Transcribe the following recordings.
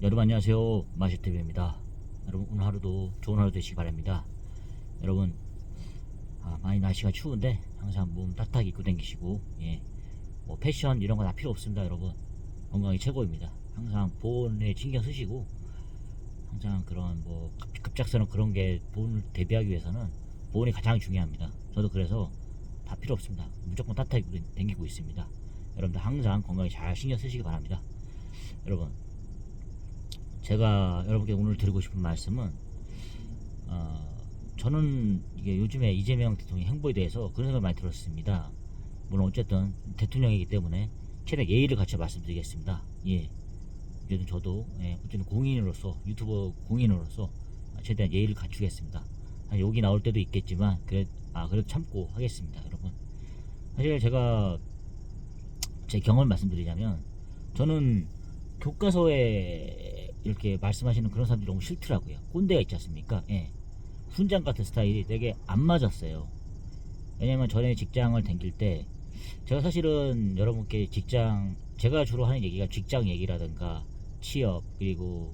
여러분 안녕하세요. 마시TV입니다. 여러분 오늘 하루도 좋은 하루 되시기 바랍니다. 여러분 많이 날씨가 추운데 항상 몸 따뜻하게 입고 다니시고 뭐 패션 이런 거 다 필요 없습니다. 여러분 건강이 최고입니다. 항상 보온에 신경 쓰시고 항상 그런 뭐 급작스러운 그런 게 보온을 대비하기 위해서는 보온이 가장 중요합니다. 저도 그래서 다 필요 없습니다. 무조건 따뜻하게 입고 다니고 있습니다. 여러분들 항상 건강에 잘 신경 쓰시기 바랍니다. 여러분 제가 여러분께 오늘 드리고 싶은 말씀은 저는 이게 요즘에 이재명 대통령 행보에 대해서 그런 생각을 많이 들었습니다. 물론 어쨌든 대통령이기 때문에 최대한 예의를 갖춰 말씀드리겠습니다. 어쨌든 저도 어쨌든 공인으로서 유튜버 공인으로서 최대한 예의를 갖추겠습니다. 욕이 나올 때도 있겠지만 그래도 참고 하겠습니다. 여러분 사실 제가 제 경험을 말씀드리자면 저는 교과서에 이렇게 말씀하시는 그런 사람들이 너무 싫더라고요. 꼰대가 있지 않습니까? 훈장 같은 스타일이 되게 안 맞았어요. 왜냐면 전에 직장을 다닐 때 제가 사실은 여러분께 제가 주로 하는 얘기가 직장 얘기라든가 취업 그리고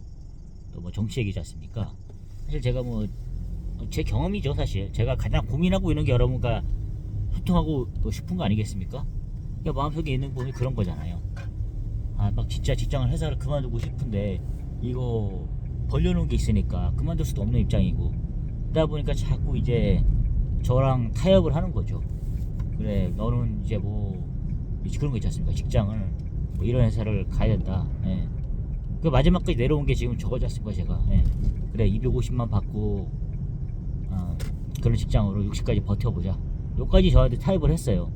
또 뭐 정치 얘기지 않습니까? 사실 제가 뭐 제 경험이죠. 사실 제가 가장 고민하고 있는 게 여러분과 소통하고 싶은 거 아니겠습니까? 그러니까 마음속에 있는 부분이 그런 거잖아요. 막 진짜 회사를 그만두고 싶은데 이거 벌려놓은 게 있으니까 그만둘 수도 없는 입장이고 그러다 보니까 자꾸 이제 저랑 타협을 하는 거죠. 그래 너는 이제 뭐 그런 거 있지 않습니까? 직장을 뭐 이런 회사를 가야 된다. 그 마지막까지 내려온 게 지금 저거지 않습니까? 제가 그래 250만 받고 그런 직장으로 60까지 버텨보자. 여기까지 저한테 타협을 했어요.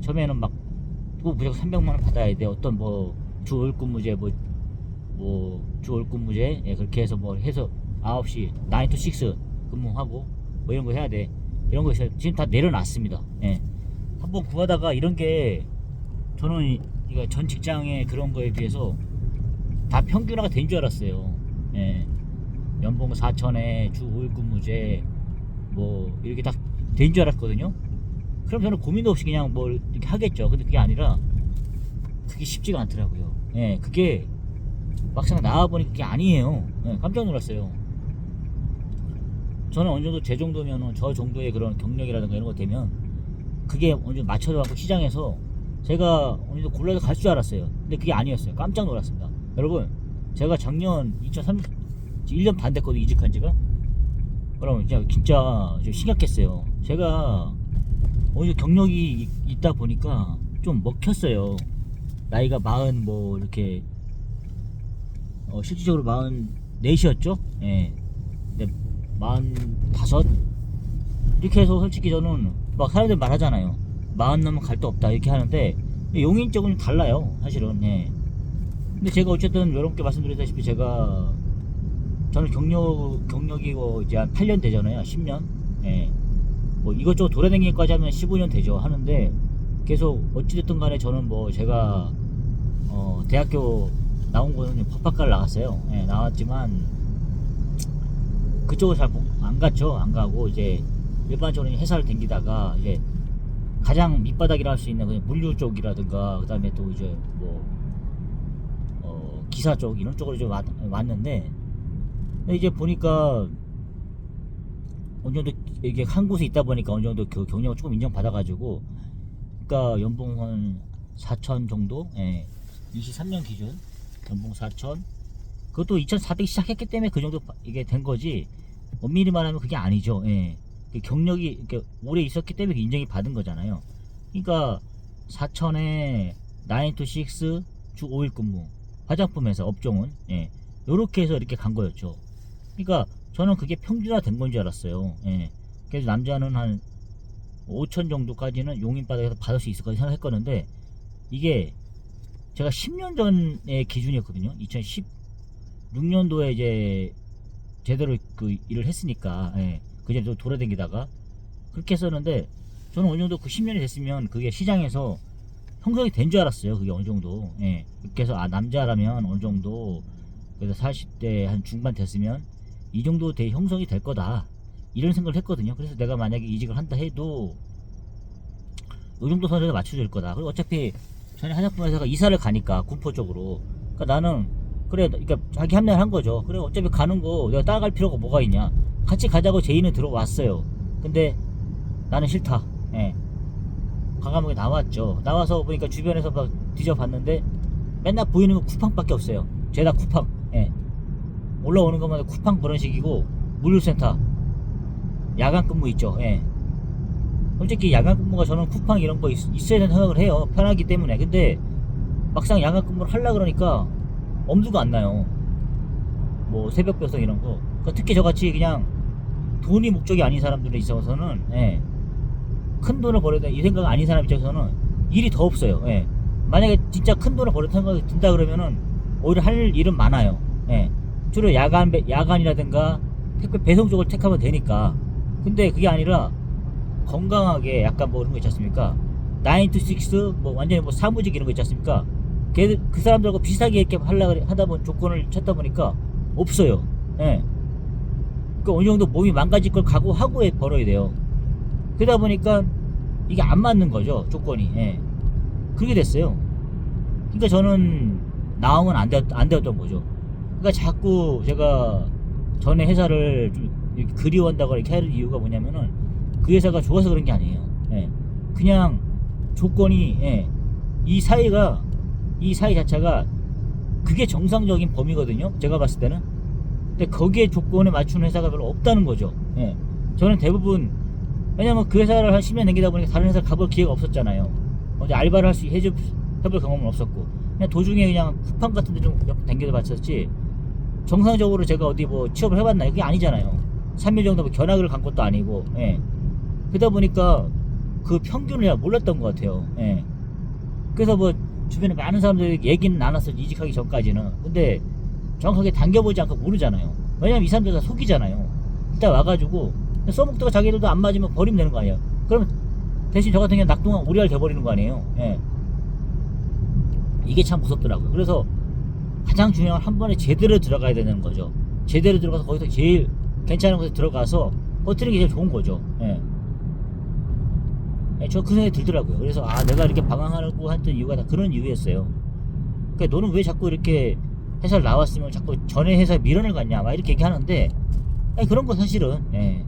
처음에는 막 무조건 300만 원 받아야 돼. 어떤 뭐 주 5일 근무제 주 5일 근무제 그렇게 해서 뭐 해서 9시 9 to 6 근무하고 뭐 이런 거 해야 돼. 이런 거 있어요. 지금 다 내려놨습니다. 한번 구하다가 이런 게 저는 이거 전 직장의 그런 거에 비해서 다 평균화가 된 줄 알았어요. 연봉 4천에 주 5일 근무제 뭐 이렇게 딱 된 줄 알았거든요. 그럼 저는 고민도 없이 그냥 뭘 이렇게 하겠죠. 근데 그게 아니라 그게 쉽지가 않더라고요. 그게 막상 나와보니까 그게 아니에요. 깜짝 놀랐어요. 저는 어느 정도 제 정도면은 저 정도의 그런 경력이라든가 이런 거 되면 그게 어느 정도 맞춰져갖고 시장에서 제가 어느 정도 골라서 갈 줄 알았어요. 근데 그게 아니었어요. 깜짝 놀랐습니다. 여러분 제가 작년 2030 1년 반 됐거든요. 이직한 지가. 그럼 진짜 좀 심각했어요. 제가 어느 정도 경력이 있다 보니까 좀 먹혔어요. 나이가 40 뭐 이렇게 실질적으로 44이었죠. 근데 45 이렇게 해서 솔직히 저는 막 사람들 말하잖아요. 40 넘으면 갈 데 없다 이렇게 하는데 용인적으로 달라요 사실은. 근데 제가 어쨌든 여러분께 말씀드렸다시피 저는 경력이 이제 한 8년 되잖아요. 10년. 뭐 이것저것 돌아다니기까지 하면 15년 되죠. 하는데 계속 어찌됐든 간에 저는 뭐 제가 대학교 나온 거는 법학과를 나왔어요. 나왔지만 그쪽을 잘 안 갔죠. 안 가고 이제 일반적으로 회사를 다니다가 이제 가장 밑바닥이라 할 수 있는 그냥 물류 쪽이라든가 그 다음에 또 이제 뭐 기사 쪽 이런 쪽으로 좀 왔는데 이제 보니까 어느 정도 이게 한 곳에 있다 보니까 어느 정도 그 경력을 조금 인정받아가지고 그러니까 연봉은 4천 정도. 23년 기준 연봉 4천. 그것도 2,400 시작했기 때문에 그 정도 이게 된 거지. 엄밀히 말하면 그게 아니죠. 경력이 이렇게 오래 있었기 때문에 인정이 받은 거잖아요. 그러니까 4천에 9 to 6 주 5일 근무 화장품 회사 업종은 요렇게 해서 이렇게 간 거였죠. 그러니까 저는 그게 평균화 된 건 줄 알았어요. 그래서 남자는 한 5천 정도까지는 용인바닥에서 받을 수 있을 거라 생각했거든데 이게 제가 10년 전의 기준이었거든요. 2016년도에 이제 제대로 그 일을 했으니까 그전에 또 돌아다니다가 그렇게 했었는데 저는 어느 정도 그 10년이 됐으면 그게 시장에서 형성이 된 줄 알았어요. 그게 어느 정도. 그래서 남자라면 어느 정도 그래서 40대 한 중반 됐으면 이 정도 형성이 될 거다 이런 생각을 했거든요. 그래서 내가 만약에 이직을 한다 해도 이 정도 선에서 맞춰줄 거다. 그리고 어차피 전에 한약품 회사가 이사를 가니까 군포 쪽으로. 그러니까 나는 그래, 그러니까 자기 합리화를 한 거죠. 그래, 어차피 가는 거 내가 따라갈 필요가 뭐가 있냐. 같이 가자고 제의는 들어왔어요. 근데 나는 싫다. 예. 과감하게 나왔죠. 나와서 보니까 주변에서 막 뒤져봤는데 맨날 보이는 건 쿠팡밖에 없어요. 죄다 쿠팡. 예. 올라오는 것마다 쿠팡 그런 식이고, 물류센터 야간 근무 있죠. 예. 솔직히 야간 근무가 저는 쿠팡 이런 거 있어야 된다고 생각을 해요. 편하기 때문에. 근데 막상 야간 근무를 하려 그러니까 엄두가 안 나요. 뭐 새벽 배송 이런 거. 그러니까 특히 저같이 그냥 돈이 목적이 아닌 사람들에 있어서는, 예, 큰 돈을 벌어야 돼 이 생각 아닌 사람 입장에서는 일이 더 없어요. 예. 만약에 진짜 큰 돈을 벌을 생각이 든다 그러면은 오히려 할 일은 많아요. 예. 주로 야간이라든가 택배 배송 쪽을 택하면 되니까. 근데 그게 아니라 건강하게 약간 뭐 그런 거 있지 않습니까? 9 to 6, 뭐 완전히 뭐 사무직 이런 거 있지 않습니까? 그 사람들하고 비슷하게 이렇게 하다 보니 조건을 찾다 보니까 없어요. 예. 그러니까 어느 정도 몸이 망가질 걸 각오하고 벌어야 돼요. 그러다 보니까 이게 안 맞는 거죠, 조건이. 예. 그렇게 됐어요. 그러니까 저는 나오면 안 되었던 거죠. 그러니까 자꾸 제가 전에 회사를 좀 이렇게 그리워한다고 이렇게 하는 이유가 뭐냐면은 그 회사가 좋아서 그런 게 아니에요. 예. 그냥 조건이, 예. 이 사회 자체가 그게 정상적인 범위거든요. 제가 봤을 때는. 근데 거기에 조건에 맞추는 회사가 별로 없다는 거죠. 예. 저는 대부분, 왜냐면 그 회사를 한 10년 다니다 보니까 다른 회사 가볼 기회가 없었잖아요. 어디 알바를 해볼 경험은 없었고, 그냥 도중에 그냥 쿠팡 같은 데 좀 몇 번 당겨서 봤었지, 정상적으로 제가 어디 뭐 취업을 해봤나? 그게 아니잖아요. 3일 정도 뭐 견학을 간 것도 아니고, 예. 그러다 보니까 그 평균을 내가 몰랐던 것 같아요. 예. 그래서 뭐 주변에 많은 사람들이 얘기는 나눴어, 이직하기 전까지는. 근데 정확하게 당겨보지 않고 모르잖아요. 왜냐면 이 사람들 다 속이잖아요. 일단 와가지고 써먹다가 자기들도 안 맞으면 버리면 되는 거 아니에요. 그러면 대신 저 같은 경우는 낙동강 오리알 돼버리는 거 아니에요. 예. 이게 참 무섭더라고요. 그래서 가장 중요한 건 한 번에 제대로 들어가야 되는 거죠. 제대로 들어가서 거기서 제일 괜찮은 곳에 들어가서 버티는 게 제일 좋은 거죠. 예. 예, 저 그 생각이 들더라고요. 그래서 내가 이렇게 방황하려고 했던 이유가 다 그런 이유였어요. 그러니까 너는 왜 자꾸 이렇게 회사를 나왔으면 자꾸 전에 회사에 미련을 갖냐 막 이렇게 얘기하는데, 아니, 그런 거 사실은, 예.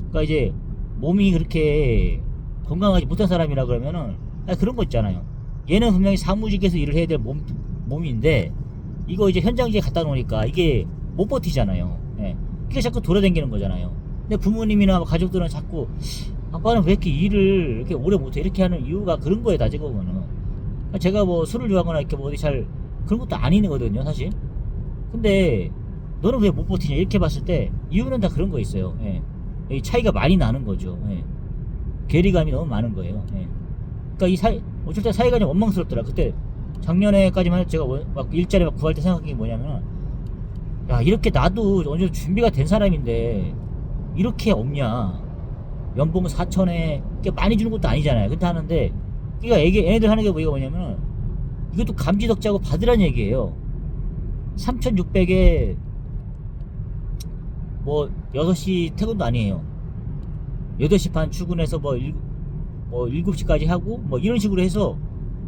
그러니까 이제 몸이 그렇게 건강하지 못한 사람이라 그러면은, 아니, 그런 거 있잖아요. 얘는 분명히 사무직에서 일을 해야 될 몸인데 이거 이제 현장직에 갖다 놓으니까 이게 못 버티잖아요. 예. 그게 자꾸 돌아다니는 거잖아요. 근데 부모님이나 가족들은 자꾸 아빠는 왜 이렇게 일을 이렇게 오래 못해 이렇게 하는 이유가 그런 거에 따지고 보면은, 제가 뭐 술을 좋아하거나 이렇게 뭐 어디 잘 그런 것도 아니거든요 사실. 근데 너는 왜 못 버티냐 이렇게 봤을 때 이유는 다 그런 거 있어요. 예. 이 차이가 많이 나는 거죠. 예. 괴리감이 너무 많은 거예요. 예. 그러니까 어쩔 때 사이가 좀 원망스럽더라. 그때 작년에까지만 제가 막 일자리 막 구할 때 생각한 게 뭐냐면, 야, 이렇게 나도 어느 정도 준비가 된 사람인데 이렇게 없냐. 연봉 4천에 꽤 많이 주는 것도 아니잖아요. 근데 하는데, 그러니까 얘네들 하는 게 뭐냐면 이것도 감지덕지하고 받으란 얘기예요. 3,600에 뭐 6시 퇴근도 아니에요. 8시 반 출근해서 뭐 7시까지 하고 뭐 이런 식으로 해서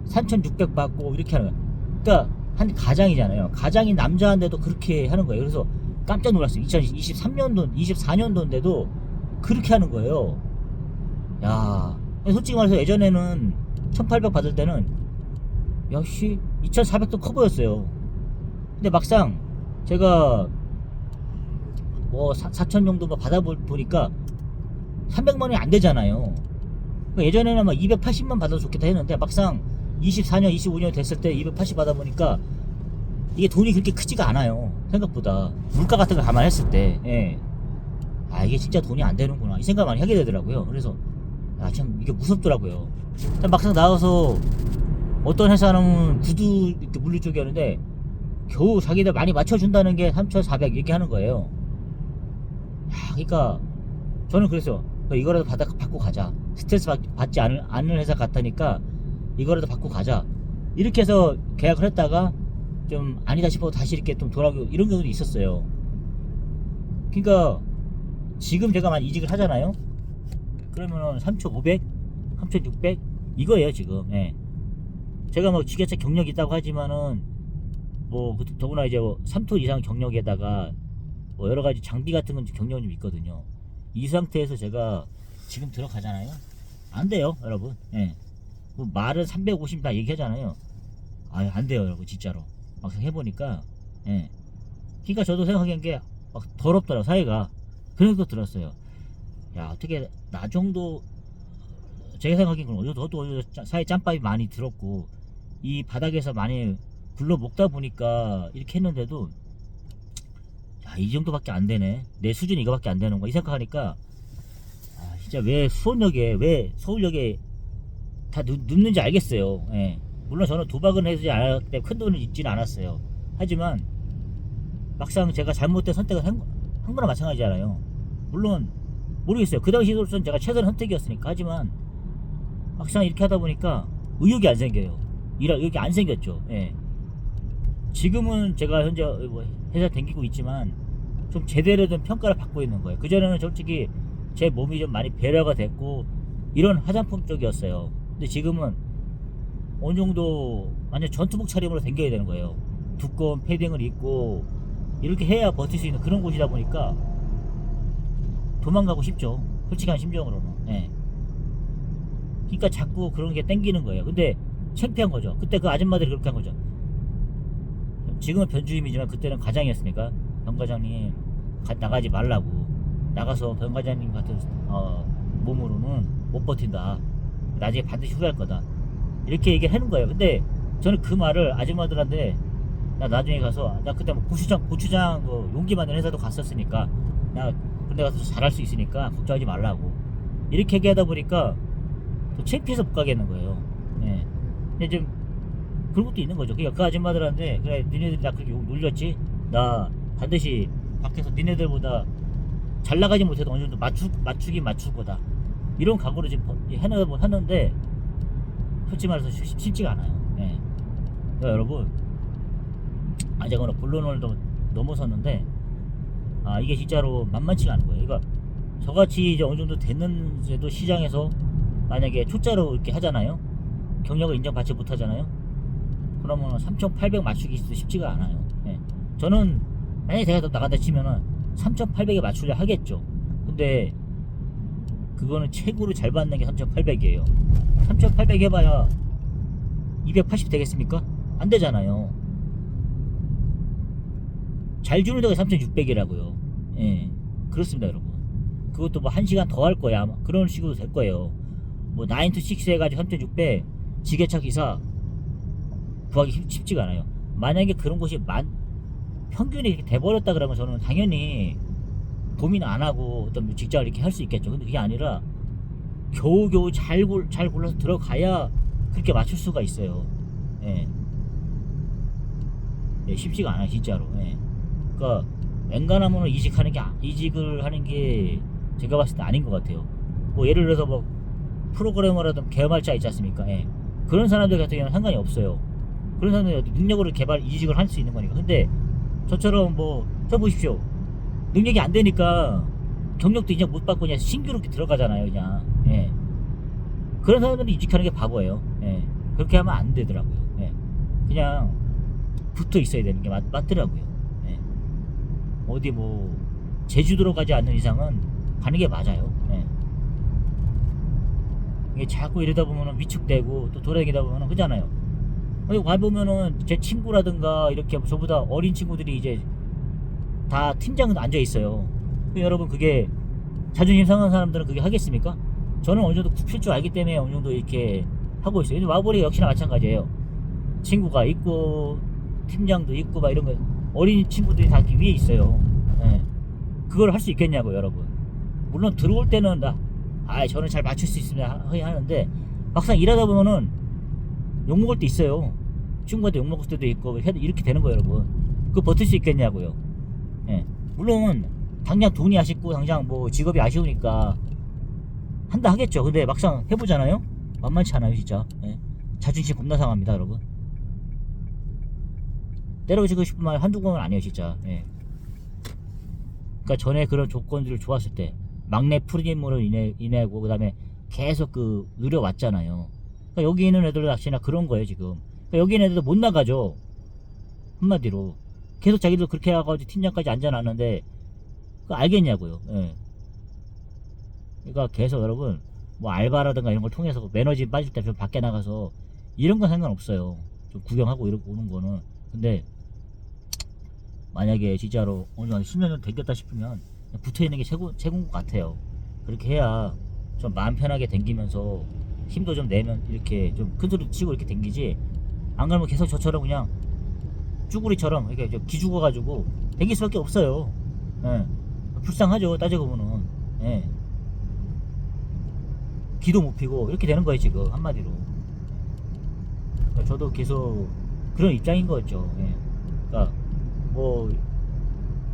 3,600 받고 이렇게 하는 거예요. 그러니까 한 가장이잖아요. 가장인 남자인데도 그렇게 하는 거예요. 그래서 깜짝 놀랐어요. 2023년도 24년도인데도 그렇게 하는 거예요. 야, 솔직히 말해서 예전에는 1,800 받을 때는 역시 2,400도 커 보였어요. 근데 막상 제가 뭐 4천 정도 받아보니까 300만 원이 안 되잖아요. 예전에는 막 280만 받아도 좋겠다 했는데 막상 24년, 25년 됐을 때 280 받아보니까 이게 돈이 그렇게 크지가 않아요. 생각보다. 물가 같은 걸 감안했을 때. 예. 이게 진짜 돈이 안 되는구나. 이 생각 많이 하게 되더라고요. 그래서, 참, 이게 무섭더라고요. 막상 나와서 어떤 회사는 구두 이렇게 물류 쪽이었는데 겨우 자기들 많이 맞춰준다는 게 3,400 이렇게 하는 거예요. 그러니까 저는 그래서 이거라도 받고 가자. 스트레스 받지 않는 회사 같으니까 이거라도 받고 가자. 이렇게 해서 계약을 했다가 좀 아니다 싶어서 다시 이렇게 좀 돌아오고 이런 경우도 있었어요. 그러니까 지금 제가 만 이직을 하잖아요. 그러면은 3,500, 3,600 이거예요 지금. 예. 제가 뭐 지게차 경력이 있다고 하지만은 뭐 더구나 이제 3톤 이상 경력에다가 뭐 여러 가지 장비 같은 건 경력이 좀 있거든요. 이 상태에서 제가 지금 들어가잖아요. 안 돼요, 여러분. 예. 뭐 말은 350 다 얘기하잖아요. 아, 안 돼요, 여러분, 진짜로. 막상 해보니까, 예. 그러니까 저도 생각한 게 막 더럽더라고, 사회가. 그래서 또 들었어요. 야, 어떻게 나 정도 제가 생각하기엔 저도 사회 짬밥이 많이 들었고 이 바닥에서 많이 굴러 먹다 보니까 이렇게 했는데도 야, 이 정도밖에 안 되네. 내 수준이 이거밖에 안 되는 거야. 이 생각하니까 아, 진짜 왜 수원역에 왜 서울역에 다 눕는지 알겠어요. 예. 물론 저는 도박은 해서 않았기 때문에 큰 돈은 있지는 않았어요. 하지만 막상 제가 잘못된 선택을 한 거나 마찬가지잖아요. 물론 모르겠어요. 그 당시로서는 제가 최선의 선택이었으니까. 하지만 막상 이렇게 하다 보니까 의욕이 안 생겨요. 일할 의욕이 안 생겼죠. 예. 지금은 제가 현재 뭐 회사 다니고 있지만 좀 제대로 된 평가를 받고 있는 거예요. 그전에는 솔직히 제 몸이 좀 많이 배려가 됐고 이런 화장품 쪽이었어요. 근데 지금은 어느 정도 완전 전투복 차림으로 다녀야 되는 거예요. 두꺼운 패딩을 입고 이렇게 해야 버틸 수 있는 그런 곳이다 보니까 도망가고 싶죠. 솔직한 심정으로는. 예. 그러니까 자꾸 그런 게 땡기는 거예요. 근데 창피한 거죠. 그때 그 아줌마들이 그렇게 한 거죠. 지금은 변주임이지만 그때는 과장이었으니까 병 과장님 나가지 말라고. 나가서 병 과장님 같은 몸으로는 못 버틴다. 나중에 반드시 후회할 거다. 이렇게 얘기하는 거예요. 근데 저는 그 말을 아줌마들한테 나 나중에 가서 나 그때 뭐 고추장 그 용기 만드는 회사도 갔었으니까 나 군대 가서 잘할 수 있으니까 걱정하지 말라고 이렇게 얘기하다 보니까 또 창피해서 못 가겠는 거예요. 예. 근데 좀 그런 것도 있는 거죠. 그러니까 그 아줌마들한테 그래 니네들이 나 그렇게 욕 놀렸지? 나 반드시 밖에서 니네들보다 잘 나가지 못해도 어느 정도 맞추긴 맞출 거다. 이런 각오를 지금 해놨는데 솔직히 말해서 쉽지가 않아요. 예. 그러니까 여러분 제가 오늘 본론을 넘어섰는데 이게 진짜로 만만치가 않은 거예요. 그러니까 저같이 이제 어느 정도 됐는데도 시장에서 만약에 초짜로 이렇게 하잖아요. 경력을 인정받지 못하잖아요. 그러면 3,800 맞추기 쉽지가 않아요. 예. 저는 만약에 제가 더 나간다 치면은 3,800에 맞추려 하겠죠. 근데 그거는 최고로 잘 받는 게 3,800이에요. 3,800 해봐야 280 되겠습니까? 안 되잖아요. 잘 주는 데가 3,600이라고요. 예. 그렇습니다, 여러분. 그것도 뭐 1시간 더 할 거야. 아마 그런 식으로 될 거예요. 뭐 9 to 6 해가지고 3,600 지게차 기사 구하기 쉽지가 않아요. 만약에 그런 곳이 평균이 이렇게 돼버렸다 그러면 저는 당연히 고민 안 하고 어떤 직장을 이렇게 할 수 있겠죠. 근데 그게 아니라 겨우겨우 잘 골라서 들어가야 그렇게 맞출 수가 있어요. 예. 예, 쉽지가 않아요, 진짜로. 예. 그러니까 웬간하면 이직을 하는 게 제가 봤을 때 아닌 것 같아요. 뭐 예를 들어서 뭐 프로그래머라든 개발자 있지 않습니까? 예. 그런 사람들 같은 경우는 상관이 없어요. 그런 사람들은 능력으로 이직을 할 수 있는 거니까. 근데 저처럼 저 보십시오. 능력이 안 되니까 경력도 인정 못 받고 그냥 신규로 들어가잖아요, 그냥. 예. 그런 사람들은 이직하는 게 바보예요. 예. 그렇게 하면 안 되더라고요. 예. 그냥 붙어 있어야 되는 게 맞더라고요. 예. 어디 제주도로 가지 않는 이상은 가는 게 맞아요. 예. 이게 자꾸 이러다 보면은 위축되고 또 돌아다니다 보면은 그잖아요. 와보면은 제 친구라든가 이렇게 저보다 어린 친구들이 이제 다 팀장은 앉아 있어요. 여러분 그게 자존심 상한 사람들은 그게 하겠습니까? 저는 어느 정도 굽힐 줄 알기 때문에 어느 정도 이렇게 하고 있어요. 와보리 역시나 마찬가지예요. 친구가 있고 팀장도 있고 막 이런 거 어린 친구들이 다 위에 있어요. 예. 그걸 할 수 있겠냐고 여러분. 물론 들어올 때는 저는 잘 맞출 수 있습니다 하는데 막상 일하다 보면은 욕먹을 때 있어요. 친구한테 욕먹을 때도 있고 이렇게 되는 거예요, 여러분. 그거 버틸 수 있겠냐고요. 예. 물론 당장 돈이 아쉽고 당장 직업이 아쉬우니까 한다 하겠죠. 근데 막상 해보잖아요. 만만치 않아요, 진짜. 예. 자존심 겁나 상합니다, 여러분. 때려주고 싶은 말 한두 번은 아니에요, 진짜. 예. 그러니까 전에 그런 조건들을 좋았을 때 막내 프리임으로 인해고 그다음에 계속 누려왔잖아요. 그러니까 여기 있는 애들 낚시나 그런 거예요, 지금. 그러니까 여기 있는 애들도 못 나가죠. 한마디로 계속 자기도 그렇게 해가지고 팀장까지 앉아놨는데 그거 알겠냐고요. 예. 그러니까 계속 여러분 뭐 알바라든가 이런 걸 통해서 매너진 빠질 때 좀 밖에 나가서 이런 건 상관없어요. 좀 구경하고 이러고 오는 거는. 근데 만약에 진짜로 어느 정도 10년 정도 되겠다 싶으면 붙어있는 게 최고인 것 같아요. 그렇게 해야 좀 마음 편하게 댕기면서 힘도 좀 내면 이렇게 좀 큰 소리 치고 이렇게 댕기지, 안 그러면 계속 저처럼 그냥 쭈구리처럼 이렇게 좀 기죽어가지고 댕길 수밖에 없어요. 예. 불쌍하죠, 따지고 보면은. 예. 기도 못 피고 이렇게 되는 거예요 지금 한마디로. 그러니까 저도 계속 그런 입장인 거였죠. 예. 그러니까 뭐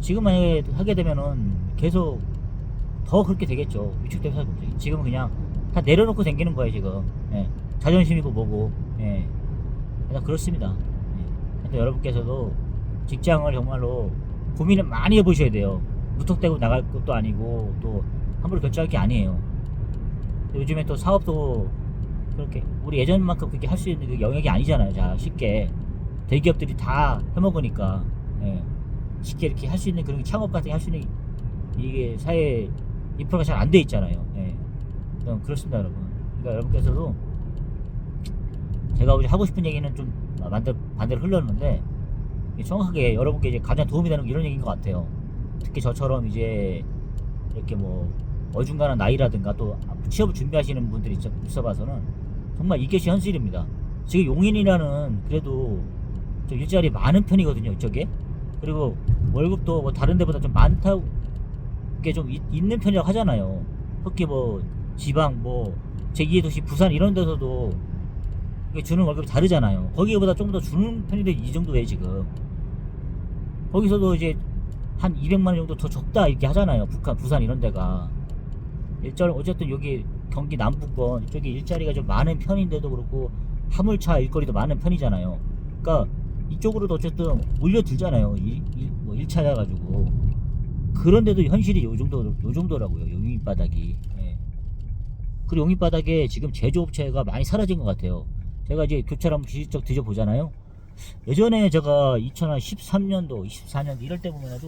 지금 만약에 하게 되면은 계속 더 그렇게 되겠죠. 위축될 수밖에 없죠. 지금은 그냥 다 내려놓고 댕기는 거예요 지금. 예. 자존심이고 뭐고. 예. 그냥 그렇습니다. 예. 근데 여러분께서도 직장을 정말로 고민을 많이 해보셔야 돼요. 무턱대고 나갈 것도 아니고 또 함부로 결정할 게 아니에요. 요즘에 또 사업도 그렇게 우리 예전만큼 그렇게 할 수 있는 그 영역이 아니잖아요. 자, 쉽게 대기업들이 다 해먹으니까. 예. 쉽게 이렇게 할 수 있는 그런 창업 같은 게 할 수 있는 이게 사회 인프라가 잘 안 돼 있잖아요. 예. 그렇습니다, 여러분. 그러니까 여러분께서도 제가 이제 하고 싶은 얘기는 좀 반대로 흘렀는데 정확하게 여러분께 이제 가장 도움이 되는 이런 얘기인 것 같아요. 특히 저처럼 이제 이렇게 뭐 어중간한 나이라든가 또 취업을 준비하시는 분들이 있어봐서는 정말 이것이 현실입니다. 지금 용인이라는 그래도 좀 일자리 많은 편이거든요, 이쪽에. 그리고 월급도 뭐 다른 데보다 좀 많다고 게 좀 있는 편이라고 하잖아요. 특히 뭐 지방 뭐 제2의 도시 부산 이런 데서도 주는 월급이 다르잖아요. 거기보다 좀 더 주는 편인데 이 정도에 지금 거기서도 이제 한 200만원 정도 더 적다 이렇게 하잖아요. 부산 이런 데가. 어쨌든 여기 경기 남부권 이쪽에 일자리가 좀 많은 편인데도 그렇고 화물차 일거리도 많은 편이잖아요. 그러니까 이쪽으로도 어쨌든 몰려들잖아요. 뭐 1차야 가지고. 그런데도 현실이 요 정도라고요. 용인 바닥이. 예. 그리고 용인 바닥에 지금 제조업체가 많이 사라진 것 같아요. 제가 이제 교차를 한번 직접 뒤져보잖아요. 예전에 제가 2013년도, 24년도 이럴 때 보면은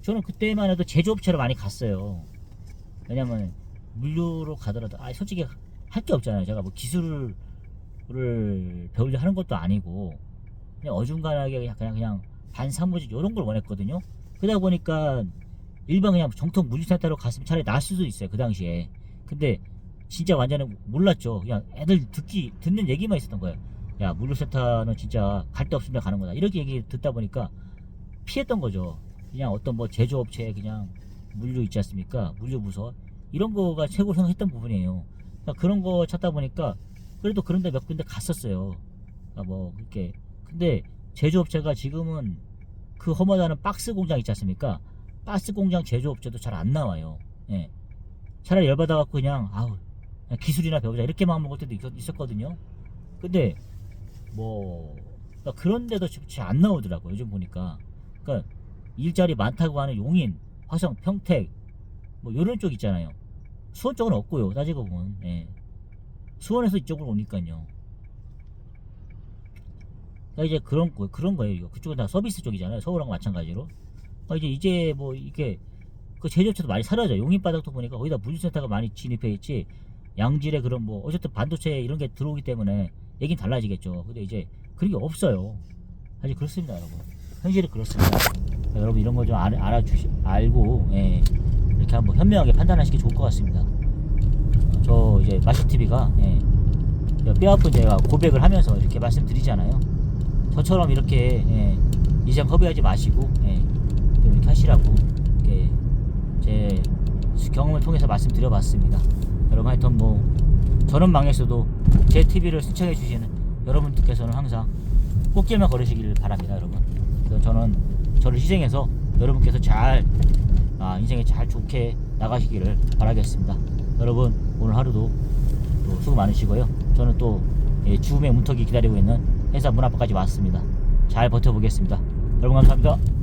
저는 그때만 해도 제조업체로 많이 갔어요. 왜냐면 물류로 가더라도 솔직히 할 게 없잖아요. 제가 뭐 기술을 배우려 하는 것도 아니고 그냥 어중간하게 그냥 반사무직 이런 걸 원했거든요. 그러다 보니까 일반 그냥 정통 물류센터로 갔으면 차라리 나을 수도 있어요 그 당시에. 근데 진짜 완전히 몰랐죠. 그냥 애들 듣는 얘기만 있었던 거예요. 야, 물류센터는 진짜 갈 데 없으면 가는 거다 이렇게 얘기 듣다 보니까 피했던 거죠. 그냥 어떤 뭐 제조업체 그냥 물류 있지 않습니까? 물류부서 이런 거가 최고로 생각했던 부분이에요. 그러니까 그런 거 찾다 보니까 그래도 그런데 몇 군데 갔었어요. 그러니까 뭐 그렇게. 근데 제조업체가 지금은 그 험하다는 박스 공장 있지 않습니까? 박스 공장 제조업체도 잘 안 나와요. 예. 차라리 열받아갖고 그냥 기술이나 배우자 이렇게만 하는 것도 있었거든요. 근데 뭐 그러니까 그런 데도 잘 안 나오더라고요 요즘 보니까. 그러니까 일자리 많다고 하는 용인, 화성, 평택 뭐 요런 쪽 있잖아요. 수원 쪽은 없고요 따지고 보면. 예. 수원에서 이쪽으로 오니까요. 그러니까 이제 그런 거예요. 그쪽은 다 서비스 쪽이잖아요. 서울하고 마찬가지로. 그러니까 이제 뭐 이게 그 제조업체도 많이 사라져. 용인 바닥도 보니까 거기다 물류센터가 많이 진입해 있지. 양질의 그런 뭐 어쨌든 반도체 이런 게 들어오기 때문에 얘긴 달라지겠죠. 근데 이제 그런 게 없어요. 사실 그렇습니다, 여러분. 현실이 그렇습니다. 그러니까 여러분 이런 거 좀 알고, 예, 이렇게 한번 현명하게 판단하시기 좋을 것 같습니다. 저 이제 마시TV가 뼈아픈 제가 고백을 하면서 이렇게 말씀드리잖아요. 저처럼 이렇게 이제 허비하지 마시고 좀 이렇게 하시라고 이렇게 제 경험을 통해서 말씀드려봤습니다. 여러분 하여튼 뭐 저는 망했어도 제 TV를 시청해 주시는 여러분들께서는 항상 꽃길만 걸으시길 바랍니다, 여러분. 그래서 저는 저를 희생해서 여러분께서 잘 인생에 잘 좋게 나가시기를 바라겠습니다. 여러분 오늘 하루도 또 수고 많으시고요. 저는 또 죽음의 문턱이 기다리고 있는 회사 문 앞까지 왔습니다. 잘 버텨보겠습니다. 여러분 감사합니다.